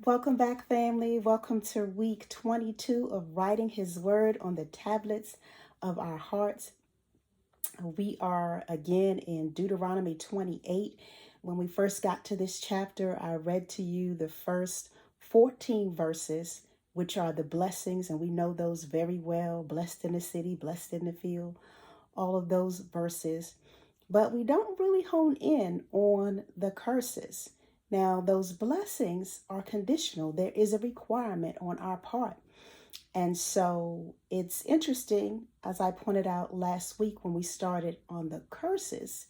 Welcome back, family. Welcome to week 22 of writing His Word on the tablets of our hearts. We are again in Deuteronomy 28. When we first got to this chapter, I read to you the first 14 verses, which are the blessings, and we know those very well. Blessed in the city, blessed in the field, all of those verses. But we don't really hone in on the curses. Now, those blessings are conditional. There is a requirement on our part. And so it's interesting, as I pointed out last week when we started on the curses,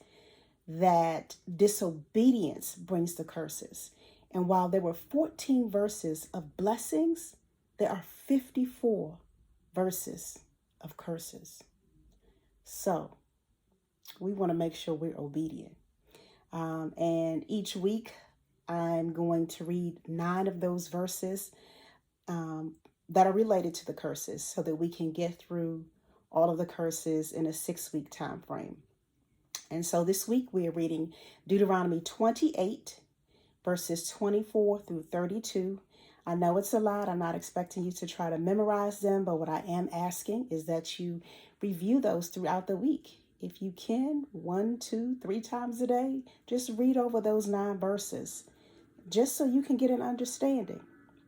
that disobedience brings the curses. And while there were 14 verses of blessings, there are 54 verses of curses. So we want to make sure we're obedient. And each week, I'm going to read 9 of those verses that are related to the curses so that we can get through all of the curses in a 6-week time frame. And so this week we are reading Deuteronomy 28, verses 24 through 32. I know it's a lot. I'm not expecting you to try to memorize them, but what I am asking is that you review those throughout the week. If you can, 1, 2, 3 times a day, just read over those 9 verses, just so you can get an understanding.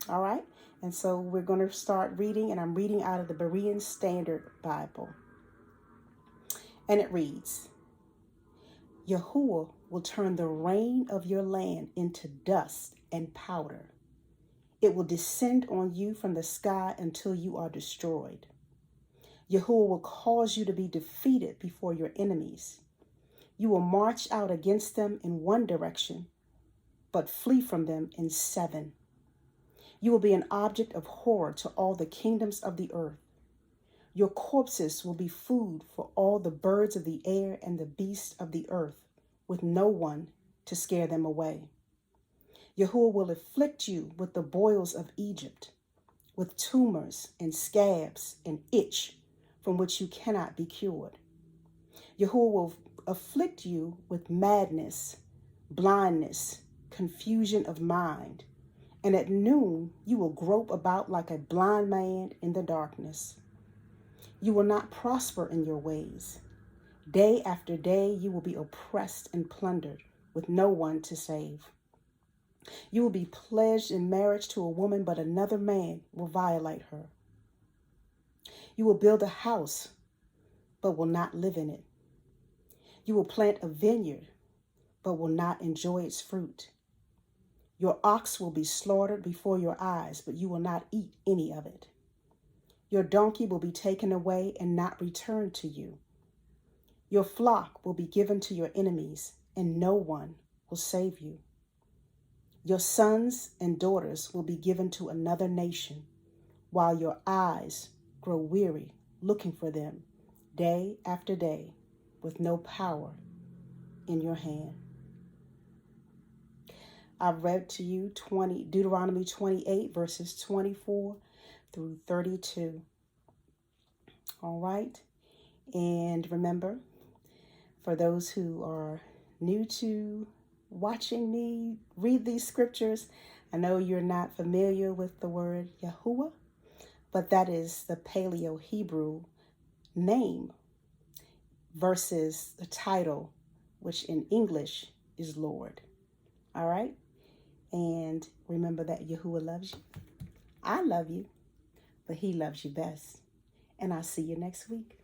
All right? And so we're going to start reading, and I'm reading out of the Berean Standard Bible. And it reads, YAHUAH will turn the rain of your land into dust and powder. It will descend on you from the sky until you are destroyed. YAHUAH will cause you to be defeated before your enemies. You will march out against them in one direction, but flee from them in 7. You will be an object of horror to all the kingdoms of the earth. Your corpses will be food for all the birds of the air and the beasts of the earth, with no one to scare them away. YAHUAH will afflict you with the boils of Egypt, with tumors and scabs and itch from which you cannot be cured. YAHUAH will afflict you with madness, blindness, confusion of mind, and at noon you will grope about like a blind man in the darkness. You will not prosper in your ways. Day after day you will be oppressed and plundered, with no one to save. You will be pledged in marriage to a woman, but another man will violate her. You will build a house, but will not live in it. You will plant a vineyard, but will not enjoy its fruit. Your ox will be slaughtered before your eyes, but you will not eat any of it. Your donkey will be taken away and not returned to you. Your flock will be given to your enemies, and no one will save you. Your sons and daughters will be given to another nation, while your eyes grow weary looking for them day after day, with no power in your hand. I've read to you Deuteronomy 28, verses 24 through 32. All right. And remember, for those who are new to watching me read these scriptures, I know you're not familiar with the word YAHUAH, but that is the Paleo-Hebrew name versus the title, which in English is Lord. All right? And remember that YAHUAH loves you. I love you, but He loves you best. And I'll see you next week.